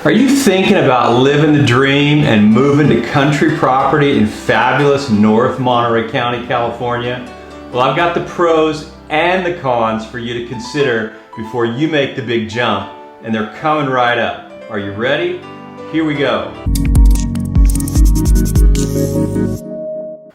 Are you thinking about living the dream and moving to country property in fabulous North Monterey County, California? Well, I've got the pros and the cons for you to consider before you make the big jump, and they're coming right up. Are you ready? Here we go.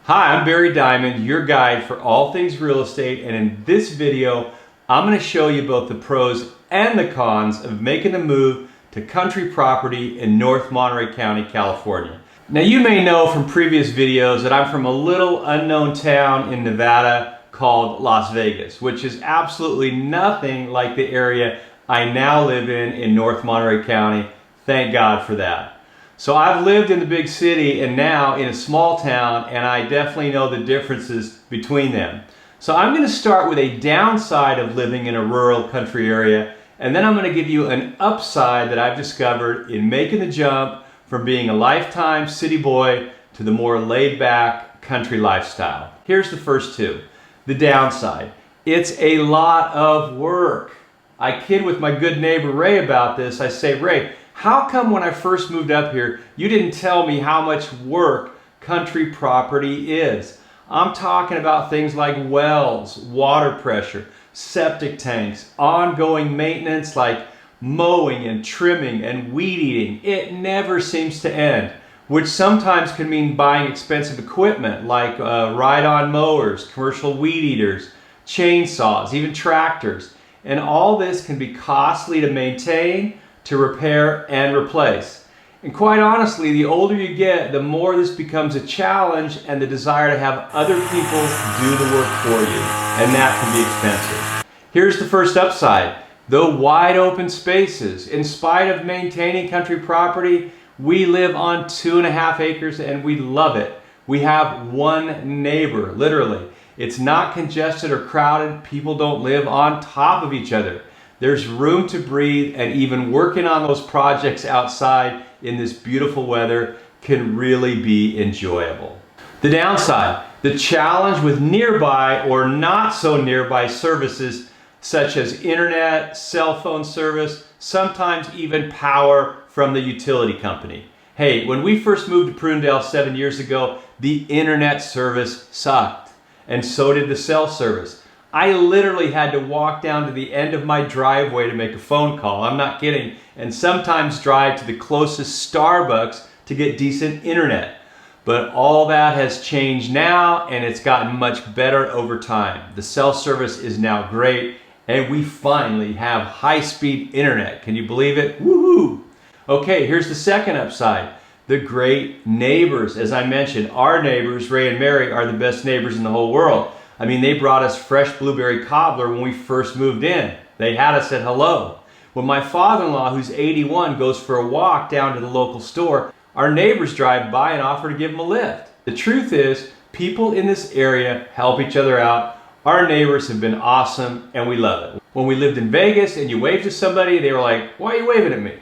Hi, I'm Barry Diamond, your guide for all things real estate, and in this video, I'm going to show you both the pros and the cons of making the move to country property in North Monterey County, California. Now, you may know from previous videos that I'm from a little unknown town in Nevada called Las Vegas, which is absolutely nothing like the area I now live in North Monterey County. Thank God for that. So I've lived in the big city and now in a small town, and I definitely know the differences between them. So I'm going to start with a downside of living in a rural country area, and then I'm going to give you an upside that I've discovered in making the jump from being a lifetime city boy to the more laid-back country lifestyle. Here's the first two. The downside. It's a lot of work. I kid with my good neighbor Ray about this. I say, Ray, how come when I first moved up here, you didn't tell me how much work country property is? I'm talking about things like wells, water pressure, septic tanks, ongoing maintenance like mowing and trimming and weed eating. It never seems to end, which sometimes can mean buying expensive equipment like ride-on mowers, commercial weed eaters, chainsaws, even tractors. And all this can be costly to maintain, to repair, and replace. And quite honestly, the older you get, the more this becomes a challenge and the desire to have other people do the work for you. And that can be expensive. Here's the first upside. The wide open spaces. In spite of maintaining country property, we live on 2.5 acres and we love it. We have one neighbor, literally. It's not congested or crowded. People don't live on top of each other. There's room to breathe, and even working on those projects outside in this beautiful weather can really be enjoyable. The downside, the challenge with nearby or not so nearby services such as internet, cell phone service, sometimes even power from the utility company. Hey, when we first moved to Prunedale 7 years ago, the internet service sucked, and so did the cell service. I literally had to walk down to the end of my driveway to make a phone call. I'm not kidding. And sometimes drive to the closest Starbucks to get decent internet. But all that has changed now, and it's gotten much better over time. The cell service is now great, and we finally have high-speed internet. Can you believe it? Woohoo! Okay, here's the second upside. The great neighbors. As I mentioned, our neighbors, Ray and Mary, are the best neighbors in the whole world. I mean, they brought us fresh blueberry cobbler when we first moved in. They had us at hello. When my father-in-law, who's 81, goes for a walk down to the local store, our neighbors drive by and offer to give him a lift. The truth is, people in this area help each other out. Our neighbors have been awesome, and we love it. When we lived in Vegas and you waved to somebody, they were like, "Why are you waving at me?"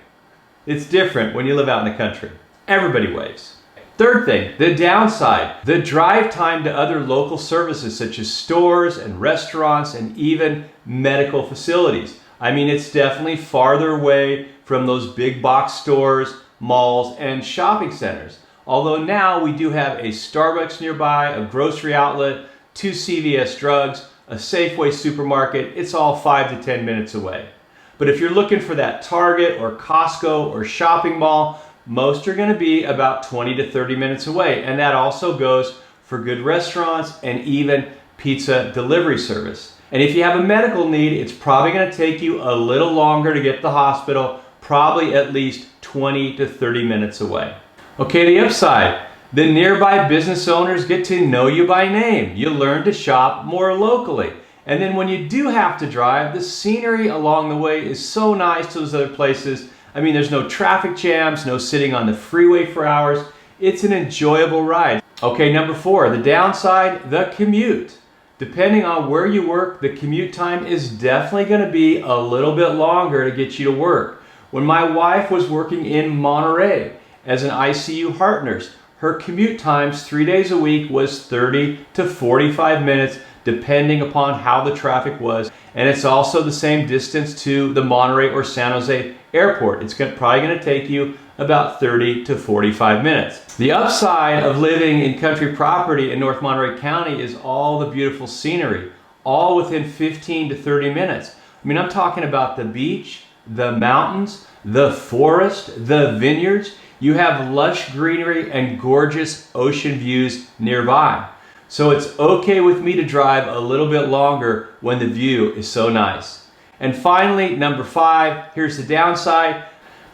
It's different when you live out in the country. Everybody waves. Third thing, the downside, the drive time to other local services such as stores and restaurants and even medical facilities. I mean, it's definitely farther away from those big box stores, malls, and shopping centers. Although now we do have a Starbucks nearby, a grocery outlet, 2 CVS drugs, a Safeway supermarket. It's all 5 to 10 minutes away. But if you're looking for that Target or Costco or shopping mall, most are going to be about 20 to 30 minutes away, and that also goes for good restaurants and even pizza delivery service. And if you have a medical need, it's probably going to take you a little longer to get to the hospital, probably at least 20 to 30 minutes away. Okay, the upside. The nearby business owners get to know you by name. You learn to shop more locally. And then when you do have to drive, the scenery along the way is so nice to those other places. I mean, there's no traffic jams, no sitting on the freeway for hours. It's an enjoyable ride. Okay, number 4, the downside, the commute. Depending on where you work, the commute time is definitely going to be a little bit longer to get you to work. When my wife was working in Monterey as an ICU heart nurse, her commute times 3 days a week was 30 to 45 minutes, depending upon how the traffic was. And it's also the same distance to the Monterey or San Jose airport. It's probably going to take you about 30 to 45 minutes. The upside of living in country property in North Monterey County is all the beautiful scenery, all within 15 to 30 minutes. I mean, I'm talking about the beach, the mountains, the forest, the vineyards. You have lush greenery and gorgeous ocean views nearby. So it's okay with me to drive a little bit longer when the view is so nice. And finally, number 5, here's the downside.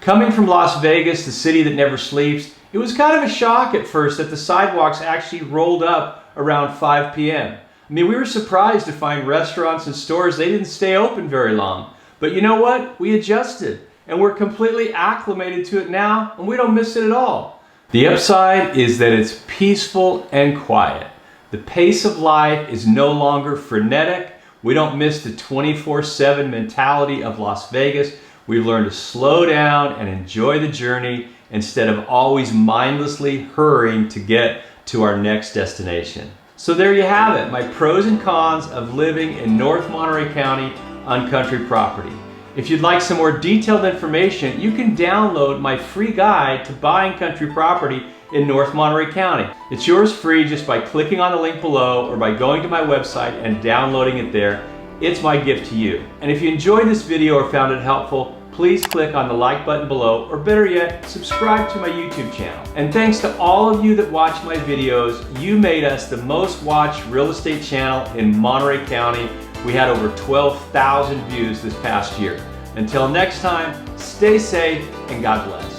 Coming from Las Vegas, the city that never sleeps, it was kind of a shock at first that the sidewalks actually rolled up around 5 p.m. I mean, we were surprised to find restaurants and stores, they didn't stay open very long. But you know what? We adjusted and we're completely acclimated to it now and we don't miss it at all. The upside is that it's peaceful and quiet. The pace of life is no longer frenetic. We don't miss the 24/7 mentality of Las Vegas. We've learned to slow down and enjoy the journey instead of always mindlessly hurrying to get to our next destination. So there you have it, my pros and cons of living in North Monterey County on country property. If you'd like some more detailed information, you can download my free guide to buying country property in North Monterey County. It's yours free just by clicking on the link below or by going to my website and downloading it there. It's my gift to you. And if you enjoyed this video or found it helpful, please click on the like button below, or better yet, subscribe to my YouTube channel. And thanks to all of you that watch my videos, you made us the most watched real estate channel in Monterey County. We had over 12,000 views this past year. Until next time, stay safe and God bless.